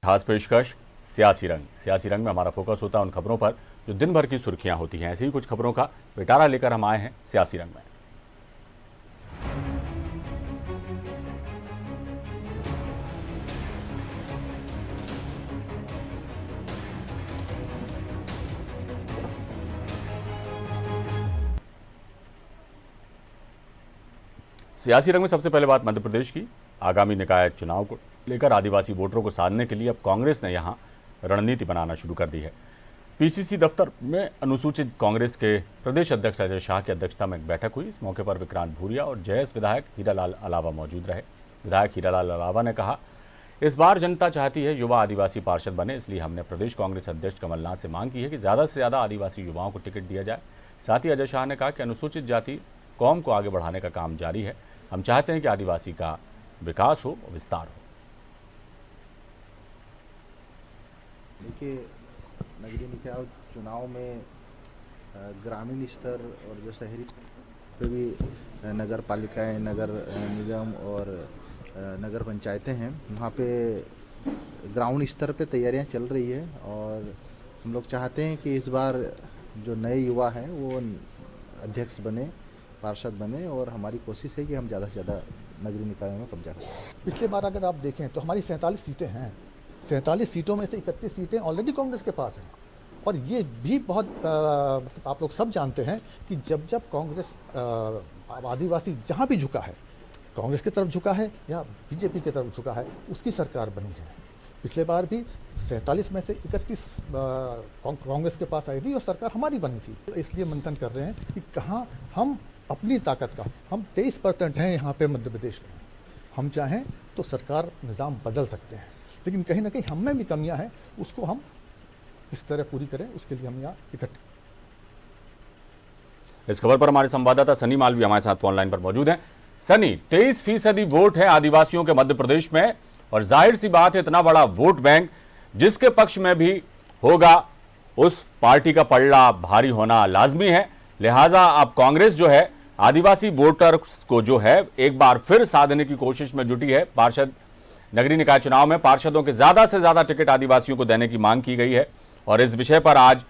खास पेशकश सियासी रंग में हमारा फोकस होता है उन खबरों पर जो दिन भर की सुर्खियां होती हैं। ऐसी ही कुछ खबरों का पिटारा लेकर हम आए हैं सियासी रंग में। सियासी रंग में सबसे पहले बात मध्य प्रदेश की। आगामी निकाय चुनाव को लेकर आदिवासी वोटरों को साधने के लिए अब कांग्रेस ने यहां रणनीति बनाना शुरू कर दी है। पीसीसी दफ्तर में अनुसूचित कांग्रेस के प्रदेश अध्यक्ष अजय शाह की अध्यक्षता में एक बैठक हुई। इस मौके पर विक्रांत भूरिया और जयस विधायक हीरालाल अलावा मौजूद रहे। विधायक हीरालाल अलावा ने कहा, इस बार जनता चाहती है युवा आदिवासी पार्षद बने, इसलिए हमने प्रदेश कांग्रेस अध्यक्ष कमलनाथ से मांग की है कि ज़्यादा से ज़्यादा आदिवासी युवाओं को टिकट दिया जाए। साथ ही अजय शाह ने कहा कि अनुसूचित जाति कौम को आगे बढ़ाने का काम जारी है। हम चाहते हैं कि आदिवासी का विकास हो, विस्तार हो। देखिए, नगरीय निकाय चुनाव में ग्रामीण स्तर और जो शहरी पे भी नगर पालिकाएँ, नगर निगम और नगर पंचायतें हैं, वहाँ पे ग्राउंड स्तर पे तैयारियां चल रही है और हम लोग चाहते हैं कि इस बार जो नए युवा हैं वो अध्यक्ष बने, पार्षद बने और हमारी कोशिश है कि हम ज़्यादा से ज़्यादा नगरीय निकायों में कब्जा करें। पिछली बार अगर आप देखें तो हमारी 47 सीटें हैं। 47 सीटों में से 31 सीटें ऑलरेडी कांग्रेस के पास हैं और ये भी बहुत मतलब आप लोग सब जानते हैं कि जब कांग्रेस आदिवासी जहाँ भी झुका है, कांग्रेस की तरफ झुका है या बीजेपी की तरफ झुका है, उसकी सरकार बनी है। पिछले बार भी 47 में से 31 कांग्रेस के पास आई थी और सरकार हमारी बनी थी। तो इसलिए मंथन कर रहे हैं कि कहाँ हम अपनी ताकत का, हम 23% हैं यहाँ पे मध्य प्रदेश में, हम चाहें तो सरकार निज़ाम बदल सकते हैं, लेकिन कहीं ना कहीं हम में भी कमियां हैं, उसको हम इस तरह पूरी करें, उसके लिए हम यहाँ इकट्ठे। इस खबर पर हमारे संवाददाता सनी मालवी हमारे साथ ऑनलाइन पर मौजूद हैं। सनी, 23% वोट है आदिवासियों के मध्य प्रदेश में और जाहिर सी बात है इतना बड़ा वोट बैंक जिसके पक्ष में भी होगा उस पार्टी का पलड़ा भारी होना लाजमी है। लिहाजा अब कांग्रेस जो है आदिवासी वोटर्स को जो है एक बार फिर साधने की कोशिश में जुटी है। पार्षद नगरीय निकाय चुनाव में पार्षदों के ज्यादा से ज्यादा टिकट आदिवासियों को देने की मांग की गई है और इस विषय पर आज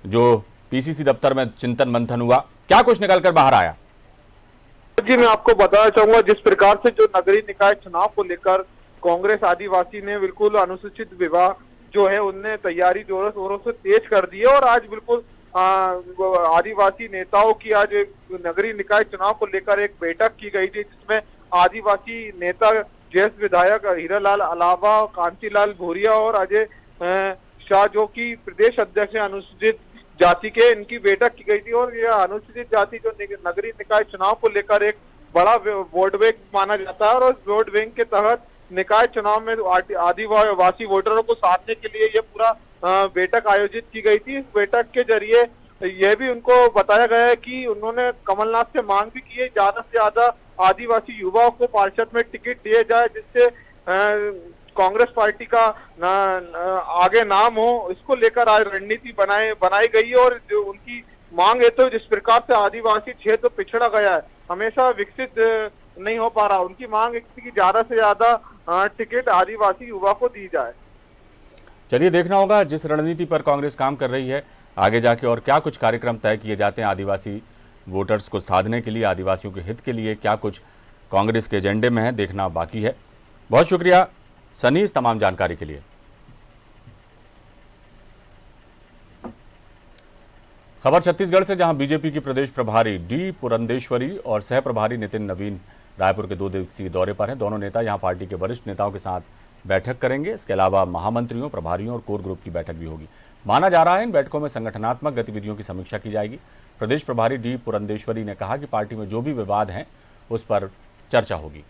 जो पीसीसी दफ्तर में चिंतन मंथन हुआ, क्या कुछ निकलकर बाहर आया? जी, मैं आपको बताना चाहूंगा जिस प्रकार से जो नगरीय निकाय चुनाव को लेकर कांग्रेस आदिवासी ने बिल्कुल अनुसूचित विभाग जो है उनने तैयारी जोरों शोरों से तेज कर दी है और आज बिल्कुल आदिवासी नेताओं की आज नगरीय निकाय चुनाव को लेकर एक बैठक की गई थी जिसमें आदिवासी नेता जयस विधायक हीरालाल अलावा, कांतिलाल भूरिया और अजय शाह जो कि प्रदेश अध्यक्ष है अनुसूचित जाति के, इनकी बैठक की गई थी और यह अनुसूचित जाति जो नगरीय निकाय चुनाव को लेकर एक बड़ा वोट बैंक माना जाता है और उस वोट बैंक के तहत निकाय चुनाव में आदिवासी वोटरों को साधने के लिए यह पूरा बैठक आयोजित की गई थी। इस बैठक के जरिए यह भी उनको बताया गया है कि उन्होंने कमलनाथ से मांग भी की है ज्यादा से ज्यादा आदिवासी युवाओं को पार्षद में टिकट दिए जाए जिससे कांग्रेस पार्टी का आगे नाम हो। इसको लेकर आज रणनीति बनाई गई है और जो उनकी मांग है तो जिस प्रकार से आदिवासी क्षेत्र पिछड़ा गया है, हमेशा विकसित नहीं हो पा रहा, उनकी मांग है कि ज्यादा से ज्यादा टिकट आदिवासी युवा को दी जाए। चलिए देखना होगा जिस रणनीति पर कांग्रेस काम कर रही है आगे जाके और क्या कुछ कार्यक्रम तय किए जाते हैं आदिवासी वोटर्स को साधने के लिए, आदिवासियों के हित के लिए क्या कुछ कांग्रेस के एजेंडे में है, देखना बाकी है। बहुत शुक्रिया सनी इस तमाम जानकारी के लिए। खबर छत्तीसगढ़ से, जहां बीजेपी की प्रदेश प्रभारी डी पुरंदेश्वरी और सह प्रभारी नितिन नवीन रायपुर के 2 दिवसीय दौरे पर हैं। दोनों नेता यहां पार्टी के वरिष्ठ नेताओं के साथ बैठक करेंगे। इसके अलावा महामंत्रियों, प्रभारियों और कोर ग्रुप की बैठक भी होगी। माना जा रहा है इन बैठकों में संगठनात्मक गतिविधियों की समीक्षा की जाएगी। प्रदेश प्रभारी डी पुरंदेश्वरी ने कहा कि पार्टी में जो भी विवाद हैं उस पर चर्चा होगी।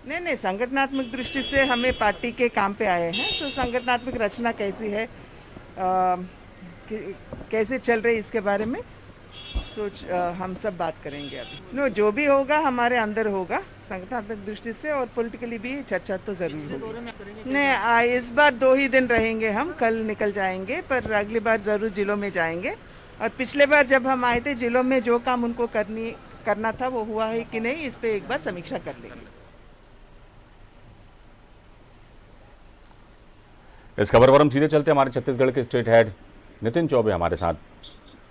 नहीं, संगठनात्मक दृष्टि से हमें पार्टी के काम पे आए हैं, तो संगठनात्मक रचना कैसी है, कैसे चल रही इसके बारे में हम सब बात करेंगे। अभी जो भी होगा हमारे अंदर होगा संगठनात्मक दृष्टि से और पॉलिटिकली भी चर्चा तो जरूर होगी। नहीं, इस बार 2 ही दिन रहेंगे, हम कल निकल जाएंगे, पर अगली बार जरूर जिलों में जाएंगे। और पिछले बार जब हम आए थे जिलों में जो काम उनको करना था वो हुआ है कि नहीं, इस पे एक बार समीक्षा कर लेंगे। इस खबर पर हम सीधे चलते हैं, हमारे छत्तीसगढ़ के स्टेट हेड नितिन चौबे हमारे साथ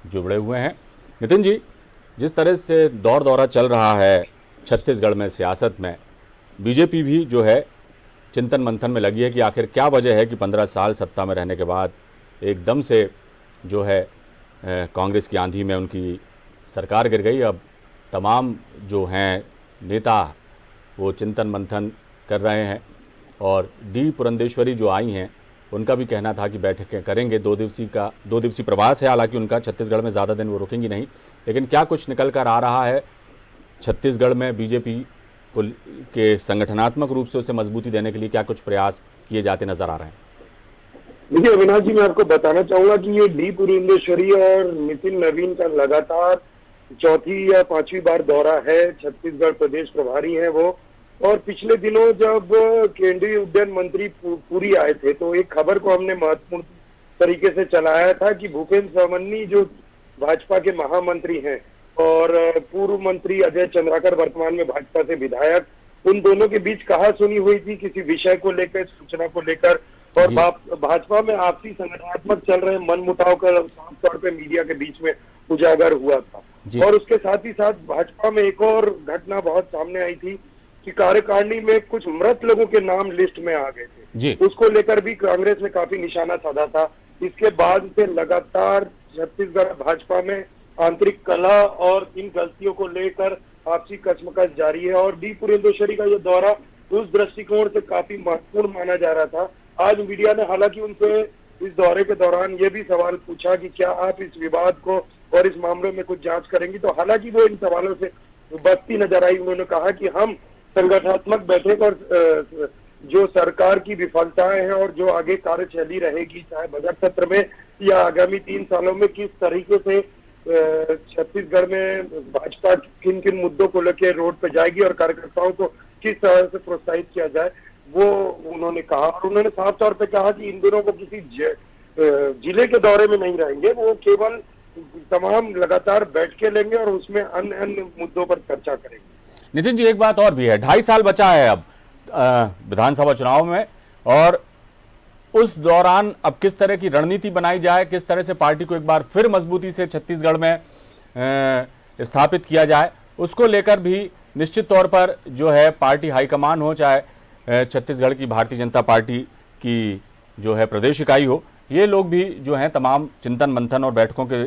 जुड़े हुए हैं। नितिन जी, जिस तरह से दौर दौरा चल रहा है छत्तीसगढ़ में सियासत में, बीजेपी भी जो है चिंतन मंथन में लगी है कि आखिर क्या वजह है कि 15 साल सत्ता में रहने के बाद एकदम से जो है कांग्रेस की आंधी में उनकी सरकार गिर गई। अब तमाम जो हैं नेता वो चिंतन मंथन कर रहे हैं और डी पुरंदेश्वरी जो आई हैं उनका भी कहना था कि बैठकें करेंगे। 2 दिवसीय प्रवास है, हालांकि उनका छत्तीसगढ़ में ज़्यादा दिन वो रुकेंगी नहीं, लेकिन क्या कुछ निकल कर आ रहा है छत्तीसगढ़ में बीजेपी के संगठनात्मक रूप से उसे मजबूती देने के लिए क्या कुछ प्रयास किए जाते नजर आ रहे हैं? देखिए अविनाश जी, मैं आपको बताना चाहूंगा कि ये डी पुरंदेश्वरी और नितिन नवीन का लगातार 4वीं या 5वीं बार दौरा है। छत्तीसगढ़ प्रदेश प्रभारी हैं वो, और पिछले दिनों जब केंद्रीय उड्डयन मंत्री पुरी आए थे तो एक खबर को हमने महत्वपूर्ण तरीके से चलाया था कि भूपेंद्र सावन्नी जो भाजपा के महामंत्री हैं और पूर्व मंत्री अजय चंद्राकर वर्तमान में भाजपा से विधायक, उन दोनों के बीच कहासुनी हुई थी किसी विषय को लेकर, सूचना को लेकर, और भाजपा में आपसी संगठनात्मक चल रहे मनमुटाव का साफ तौर पे मीडिया के बीच में उजागर हुआ था। और उसके साथ ही साथ भाजपा में एक और घटना बहुत सामने आई थी कि कार्यकारिणी में कुछ मृत लोगों के नाम लिस्ट में आ गए थे। उसको लेकर भी कांग्रेस ने काफी निशाना साधा था। इसके बाद से लगातार छत्तीसगढ़ भाजपा में आंतरिक कलह और इन गलतियों को लेकर आपसी कशमकश जारी है। और डी पुरंदेश्वरी का यह दौरा उस दृष्टिकोण से काफी महत्वपूर्ण माना जा रहा था। आज मीडिया ने हालांकि उनसे इस दौरे के दौरान ये भी सवाल पूछा कि क्या आप इस विवाद को और इस मामले में कुछ जांच करेंगी, तो हालांकि वो इन सवालों से बचती नजर आई। उन्होंने कहा कि हम संगठनात्मक बैठक और जो सरकार की विफलताएं हैं और जो आगे कार्यशैली रहेगी, चाहे बजट सत्र में या आगामी 3 सालों में, किस तरीके से छत्तीसगढ़ में भाजपा किन किन मुद्दों को लेकर रोड पे जाएगी और कार्यकर्ताओं को किस तरह से प्रोत्साहित किया जाए, वो उन्होंने कहा। और उन्होंने साफ तौर पे कहा कि इन दिनों को किसी जिले के दौरे में नहीं रहेंगे, वो केवल तमाम लगातार बैठकें लेंगे और उसमें अन्य अन्य मुद्दों पर चर्चा करेंगे। नितिन जी, एक बात और भी है, 2.5 साल बचा है अब विधानसभा चुनाव में, और उस दौरान अब किस तरह की रणनीति बनाई जाए, किस तरह से पार्टी को एक बार फिर मजबूती से छत्तीसगढ़ में स्थापित किया जाए, उसको लेकर भी निश्चित तौर पर जो है पार्टी हाईकमान हो, चाहे छत्तीसगढ़ की भारतीय जनता पार्टी की जो है प्रदेश इकाई हो, ये लोग भी जो हैं तमाम चिंतन मंथन और बैठकों के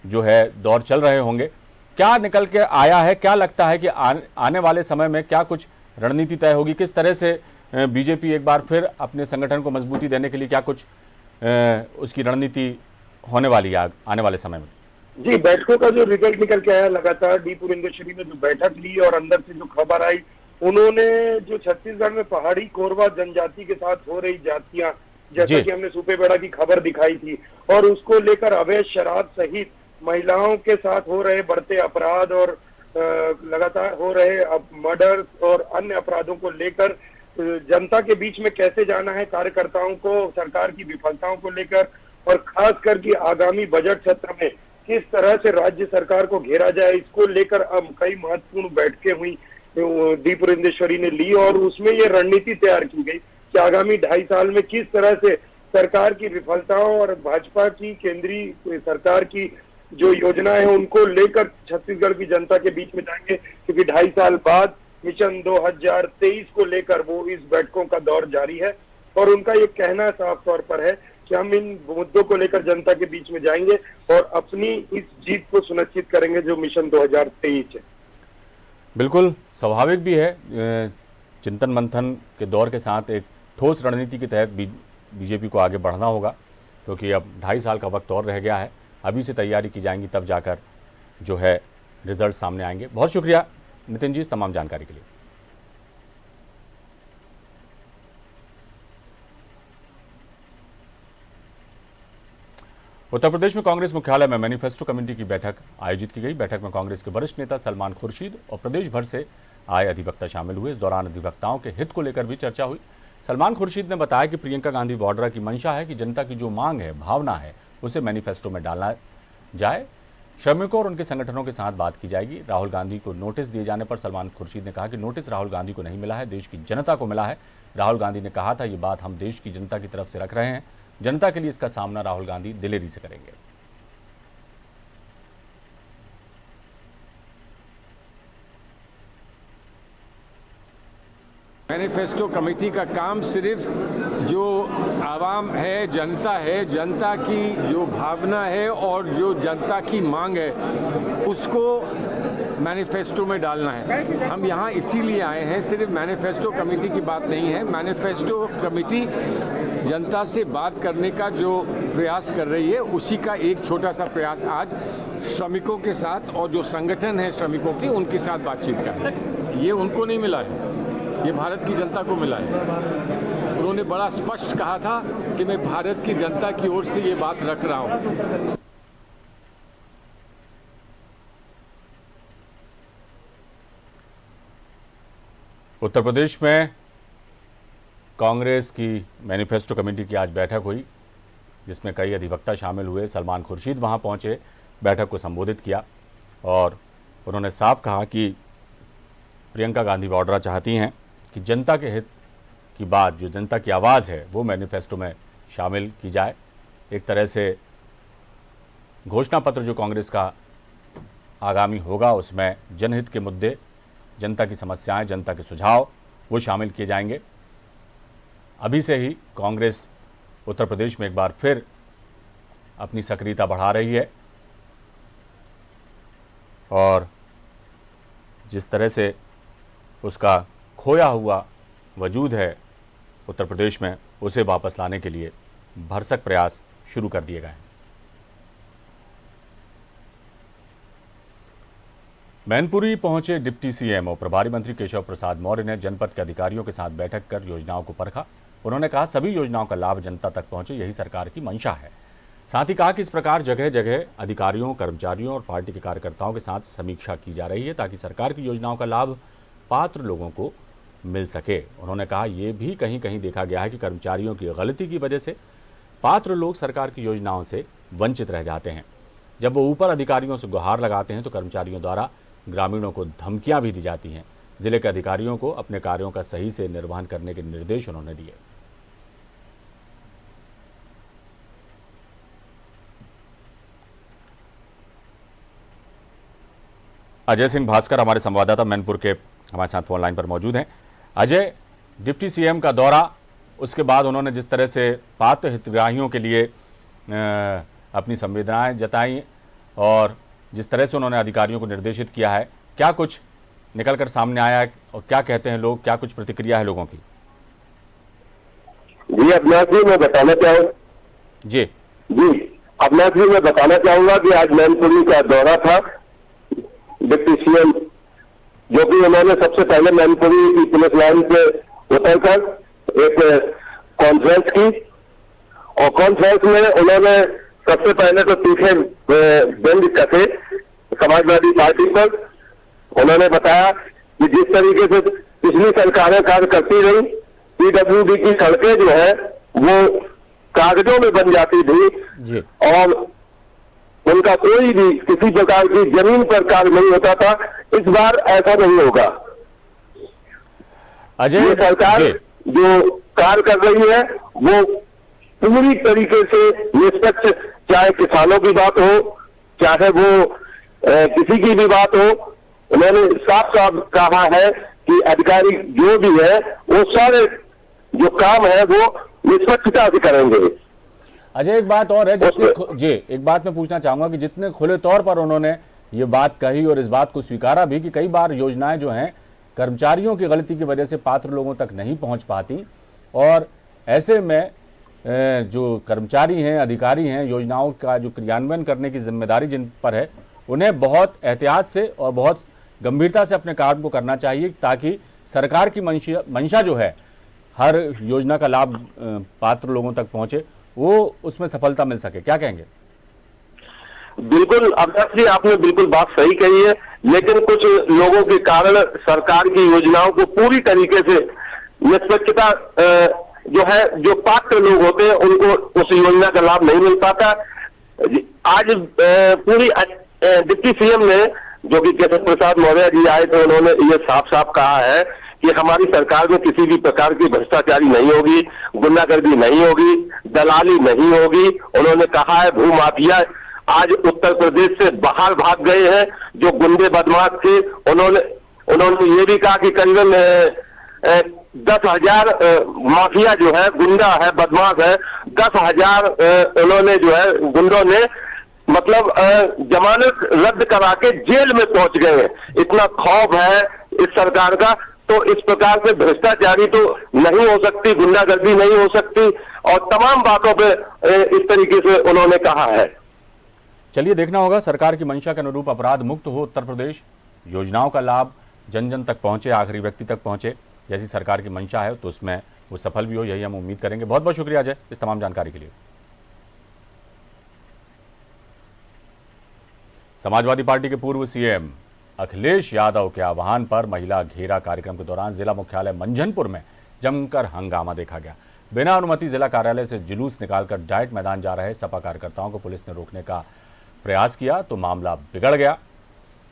जो है दौर चल रहे होंगे। क्या निकल के आया है, क्या लगता है कि आने वाले समय में क्या कुछ रणनीति तय होगी, किस तरह से बीजेपी एक बार फिर अपने संगठन को मजबूती देने के लिए क्या कुछ उसकी रणनीति होने वाली है आने वाले समय में? जी, बैठकों का जो रिजल्ट निकल के आया, लगातार डी पुरंदेश्वरी ने जो बैठक ली और अंदर से जो खबर आई, उन्होंने जो छत्तीसगढ़ में पहाड़ी कोरवा जनजाति के साथ हो रही जातियां, जैसा कि हमने सुपेबेड़ा की खबर दिखाई थी, और उसको लेकर अवैध शराब सहित महिलाओं के साथ हो रहे बढ़ते अपराध और लगातार हो रहे मर्डर और अन्य अपराधों को लेकर जनता के बीच में कैसे जाना है, कार्यकर्ताओं को सरकार की विफलताओं को लेकर, और खास करके आगामी बजट सत्र में किस तरह से राज्य सरकार को घेरा जाए, इसको लेकर अब कई महत्वपूर्ण बैठकें हुई डी पुरंदेश्वरी ने ली। और उसमें ये रणनीति तैयार की गई कि आगामी 2.5 साल में किस तरह से सरकार की विफलताओं और भाजपा की केंद्रीय सरकार की जो योजना है उनको लेकर छत्तीसगढ़ की जनता के बीच में जाएंगे, क्योंकि 2.5 साल बाद मिशन 2023 को लेकर वो इस बैठकों का दौर जारी है। और उनका ये कहना साफ तौर पर है कि हम इन मुद्दों को लेकर जनता के बीच में जाएंगे और अपनी इस जीत को सुनिश्चित करेंगे जो मिशन 2023 है। बिल्कुल स्वाभाविक भी है, चिंतन मंथन के दौर के साथ एक ठोस रणनीति के तहत बीजेपी को आगे बढ़ना होगा, क्योंकि अब 2.5 साल का वक्त और रह गया है। अभी से तैयारी की जाएंगी, तब जाकर जो है रिजल्ट सामने आएंगे। बहुत शुक्रिया नितिन जी इस तमाम जानकारी के लिए। उत्तर प्रदेश में कांग्रेस मुख्यालय में मैनिफेस्टो कमेटी की बैठक आयोजित की गई। बैठक में कांग्रेस के वरिष्ठ नेता सलमान खुर्शीद और प्रदेश भर से आए अधिवक्ता शामिल हुए। इस दौरान अधिवक्ताओं के हित को लेकर भी चर्चा हुई। सलमान खुर्शीद ने बताया कि प्रियंका गांधी वाड्रा की मंशा है कि जनता की जो मांग है, भावना है, उसे मैनिफेस्टो में डालना जाए। श्रमिकों और उनके संगठनों के साथ बात की जाएगी। राहुल गांधी को नोटिस दिए जाने पर सलमान खुर्शीद ने कहा कि नोटिस राहुल गांधी को नहीं मिला है, देश की जनता को मिला है। राहुल गांधी ने कहा था, ये बात हम देश की जनता की तरफ से रख रहे हैं, जनता के लिए इसका सामना राहुल गांधी दिलेरी से करेंगे। मैनिफेस्टो कमेटी का काम सिर्फ जो आवाम है, जनता की जो भावना है और जो जनता की मांग है उसको मैनिफेस्टो में डालना है। हम यहाँ इसीलिए आए हैं, सिर्फ मैनिफेस्टो कमेटी की बात नहीं है। मैनिफेस्टो कमेटी जनता से बात करने का जो प्रयास कर रही है उसी का एक छोटा सा प्रयास आज श्रमिकों के साथ और जो संगठन है श्रमिकों के उनके साथ बातचीत का है। ये उनको नहीं मिला है, ये भारत की जनता को मिला है। उन्होंने बड़ा स्पष्ट कहा था कि मैं भारत की जनता की ओर से ये बात रख रहा हूं। उत्तर प्रदेश में कांग्रेस की मैनिफेस्टो कमेटी की आज बैठक हुई, जिसमें कई अधिवक्ता शामिल हुए। सलमान खुर्शीद वहां पहुंचे, बैठक को संबोधित किया और उन्होंने साफ कहा कि प्रियंका गांधी वाड्रा चाहती हैं कि जनता के हित की बात, जो जनता की आवाज़ है, वो मैनिफेस्टो में शामिल की जाए। एक तरह से घोषणा पत्र जो कांग्रेस का आगामी होगा उसमें जनहित के मुद्दे, जनता की समस्याएं, जनता के सुझाव वो शामिल किए जाएंगे। अभी से ही कांग्रेस उत्तर प्रदेश में एक बार फिर अपनी सक्रियता बढ़ा रही है और जिस तरह से उसका खोया हुआ वजूद है उत्तर प्रदेश में, उसे वापस लाने के लिए भरसक प्रयास शुरू कर दिए गए हैं। मैनपुरी पहुंचे डिप्टी सीएम और प्रभारी मंत्री केशव प्रसाद मौर्य ने जनपद के अधिकारियों के साथ बैठक कर योजनाओं को परखा। उन्होंने कहा, सभी योजनाओं का लाभ जनता तक पहुंचे, यही सरकार की मंशा है। साथ ही कहा कि इस प्रकार जगह जगह अधिकारियों, कर्मचारियों और पार्टी के कार्यकर्ताओं के साथ समीक्षा की जा रही है ताकि सरकार की योजनाओं का लाभ पात्र लोगों को मिल सके। उन्होंने कहा, यह भी कहीं कहीं देखा गया है कि कर्मचारियों की गलती की वजह से पात्र लोग सरकार की योजनाओं से वंचित रह जाते हैं। जब वो ऊपर अधिकारियों से गुहार लगाते हैं तो कर्मचारियों द्वारा ग्रामीणों को धमकियां भी दी जाती हैं। जिले के अधिकारियों को अपने कार्यों का सही से निर्वहन करने के निर्देश उन्होंने दिए। अजय सिंह भास्कर हमारे संवाददाता मैनपुर के हमारे साथ फोन लाइन पर मौजूद हैं। अजय, डिप्टी सीएम का दौरा, उसके बाद उन्होंने जिस तरह से पात्र हितग्राहियों के लिए अपनी संवेदनाएं जताई और जिस तरह से उन्होंने अधिकारियों को निर्देशित किया है, क्या कुछ निकल कर सामने आया है और क्या कहते हैं लोग, क्या कुछ प्रतिक्रिया है लोगों की? जी अविनाश जी, मैं बताना चाहूँगा कि आज मैनपुरी का दौरा था डिप्टी सीएम, जो कि उन्होंने सबसे पहले मैनपुरी की पुलिस लाइन पे उतरकर एक कॉन्फ्रेंस की और कॉन्फ्रेंस में उन्होंने सबसे पहले तो तीखे व्यंग कसे समाजवादी पार्टी पर। उन्होंने बताया कि जिस तरीके से पिछली सरकारें कार्य करती रही, पीडब्ल्यूडी की सड़कें जो है वो कागजों में बन जाती थी और उनका कोई भी किसी प्रकार की जमीन पर कार्य नहीं होता था। इस बार ऐसा नहीं होगा। अजय, ये सरकार जो कार्य कर रही है वो पूरी तरीके से निष्पक्ष, चाहे किसानों की बात हो, चाहे वो किसी की भी बात हो, उन्होंने साफ साफ कहा है कि अधिकारी जो भी है वो सारे जो काम है वो निष्पक्षता से करेंगे। अजय, एक बात और है एक बात मैं पूछना चाहूंगा कि जितने खुले तौर पर उन्होंने ये बात कही और इस बात को स्वीकारा भी कि कई बार योजनाएं जो हैं कर्मचारियों की गलती की वजह से पात्र लोगों तक नहीं पहुंच पाती और ऐसे में जो कर्मचारी हैं, अधिकारी हैं, योजनाओं का जो क्रियान्वयन करने की जिम्मेदारी जिन पर है, उन्हें बहुत एहतियात से और बहुत गंभीरता से अपने काम को करना चाहिए ताकि सरकार की मंशा जो है हर योजना का लाभ पात्र लोगों तक पहुंचे, वो उसमें सफलता मिल सके। क्या कहेंगे? बिल्कुल अविनाश जी, आपने बिल्कुल बात सही कही है, लेकिन कुछ लोगों के कारण सरकार की योजनाओं को पूरी तरीके से निष्पक्षता जो है, जो पात्र लोग होते हैं उनको उस योजना का लाभ नहीं मिल पाता। आज पूरी डिप्टी सीएम ने, जो कि केशव प्रसाद मौर्य जी आए थे, उन्होंने ये साफ साफ कहा है कि हमारी सरकार में किसी भी प्रकार की भ्रष्टाचारी नहीं होगी, गुंडागर्दी नहीं होगी, दलाली नहीं होगी। उन्होंने कहा है भूमाफिया आज उत्तर प्रदेश से बाहर भाग गए हैं, जो गुंडे बदमाश थे। उन्होंने ये भी कहा कि करीबन 10,000 माफिया जो है, गुंडा है, बदमाश है, 10,000 उन्होंने जो है गुंडों ने मतलब जमानत रद्द करा के जेल में पहुंच गए हैं। इतना खौफ है इस सरकार का। तो इस प्रकार से भ्रष्टाचारी तो नहीं हो सकती, गुंडागर्दी नहीं हो सकती, और तमाम बातों पे इस तरीके से उन्होंने कहा है। चलिए देखना होगा सरकार की मंशा के अनुरूप अपराध मुक्त हो उत्तर प्रदेश, योजनाओं का लाभ जन जन तक पहुंचे, आखिरी व्यक्ति तक पहुंचे, जैसी सरकार की मंशा है तो उसमें वो सफल भी हो, यही हम उम्मीद करेंगे। बहुत बहुत शुक्रिया अजय इस तमाम जानकारी के लिए। समाजवादी पार्टी के पूर्व सीएम अखिलेश यादव के आह्वान पर महिला घेरा कार्यक्रम के दौरान जिला मुख्यालय मंझनपुर में जमकर हंगामा देखा गया। बिना अनुमति जिला कार्यालय से जुलूस निकालकर डाइट मैदान जा रहे सपा कार्यकर्ताओं को पुलिस ने रोकने का प्रयास किया तो मामला बिगड़ गया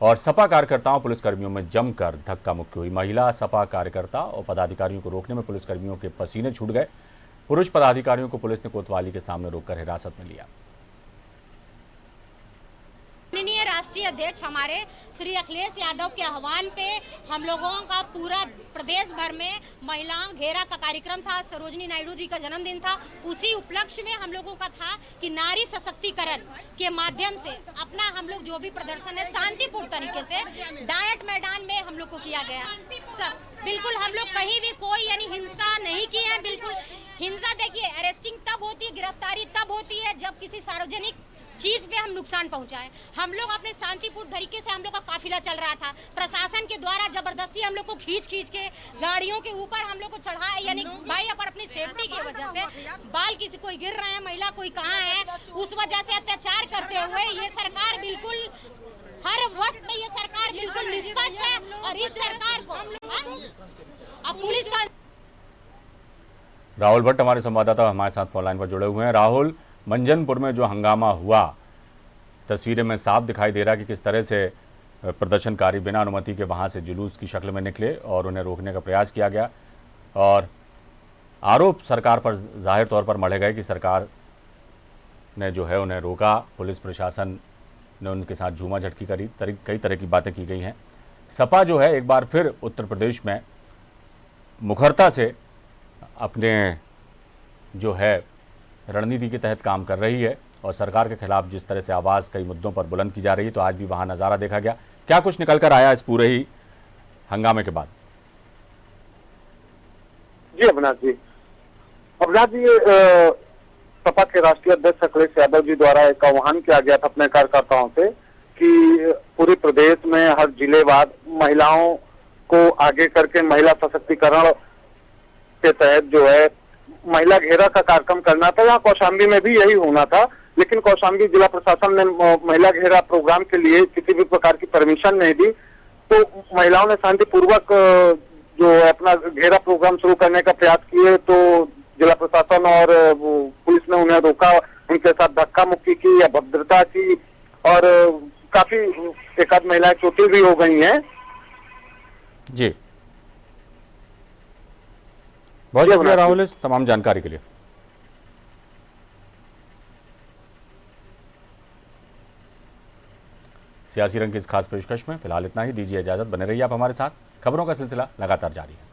और सपा कार्यकर्ताओं पुलिसकर्मियों में जमकर धक्का मुक्की हुई। महिला सपा कार्यकर्ता और पदाधिकारियों को रोकने में पुलिसकर्मियों के पसीने छूट गए। पुरुष पदाधिकारियों को पुलिस ने कोतवाली के सामने रोककर हिरासत में लिया। माननीय राष्ट्रीय अध्यक्ष हमारे श्री अखिलेश यादव के आह्वान पे हम लोगों का पूरा प्रदेश भर में महिलाओं घेरा का कार्यक्रम था। सरोजनी नायडू जी का जन्मदिन था, उसी उपलक्ष्य में हम लोगों का था कि नारी सशक्तिकरण के माध्यम से अपना हम लोग जो भी प्रदर्शन है शांतिपूर्ण तरीके से डाइट मैदान में हम लोग को किया गया। सब बिल्कुल हम लोग कहीं भी कोई यानी हिंसा नहीं की है। बिल्कुल हिंसा देखिए अरेस्टिंग तब होती है, गिरफ्तारी तब होती है जब किसी सार्वजनिक चीज पे हम नुकसान पहुंचाए। हम लोग अपने शांतिपूर्ण तरीके से हम लोग का काफिला चल रहा था। प्रशासन के द्वारा जबरदस्ती हम लोग को खींच के गाड़ियों के ऊपर हम लोग को चढ़ाया, यानी भाई अपन अपनी सेफ्टी की वजह से बाल किसी कोई गिर रहे हैं, महिला कोई कहाँ है, उस वजह से अत्याचार करते हुए ये सरकार बिल्कुल हर वक्त में ये सरकार बिल्कुल निष्पक्ष है। और इस सरकार को अब पुलिस का। राहुल भट्ट हमारे संवाददाता हमारे साथ फोन लाइन पर जुड़े हुए हैं। राहुल, मंझनपुर में जो हंगामा हुआ तस्वीरें में साफ दिखाई दे रहा कि किस तरह से प्रदर्शनकारी बिना अनुमति के वहां से जुलूस की शक्ल में निकले और उन्हें रोकने का प्रयास किया गया और आरोप सरकार पर जाहिर तौर पर मढ़े गए कि सरकार ने जो है उन्हें रोका, पुलिस प्रशासन ने उनके साथ झूमा झटकी करी, कई तरह की बातें की गई हैं। सपा जो है एक बार फिर उत्तर प्रदेश में मुखरता से अपने जो है रणनीति के तहत काम कर रही है और सरकार के खिलाफ जिस तरह से आवाज़ कई मुद्दों पर बुलंद की जा रही है, तो आज भी वहां नज़ारा देखा गया। क्या कुछ निकल कर आया इस पूरे ही हंगामे के बाद? जी अविनाश जी, सपा के राष्ट्रीय अध्यक्ष अखिलेश यादव जी द्वारा एक आह्वान किया गया था अपने कार्यकर्ताओं से कि पूरे प्रदेश में हर जिलेवार महिलाओं को आगे करके महिला सशक्तिकरण के तहत जो है महिला घेरा का कार्यक्रम करना था। यहाँ कौशाम्बी में भी यही होना था, लेकिन कौशाम्बी जिला प्रशासन ने महिला घेरा प्रोग्राम के लिए किसी भी प्रकार की परमिशन नहीं दी। तो महिलाओं ने शांतिपूर्वक जो अपना घेरा प्रोग्राम शुरू करने का प्रयास किए तो जिला प्रशासन और पुलिस ने उन्हें रोका, उनके साथ धक्का मुक्की की, अभद्रता की और काफी एक आध महिलाएं चोटिल भी हो गई हैं। जी बहुत शुक्रिया राहुल इस तमाम जानकारी के लिए। सियासी रंग की इस खास पेशकश में फिलहाल इतना ही। दीजिए इजाजत, बने रहिए आप हमारे साथ। खबरों का सिलसिला लगातार जारी है।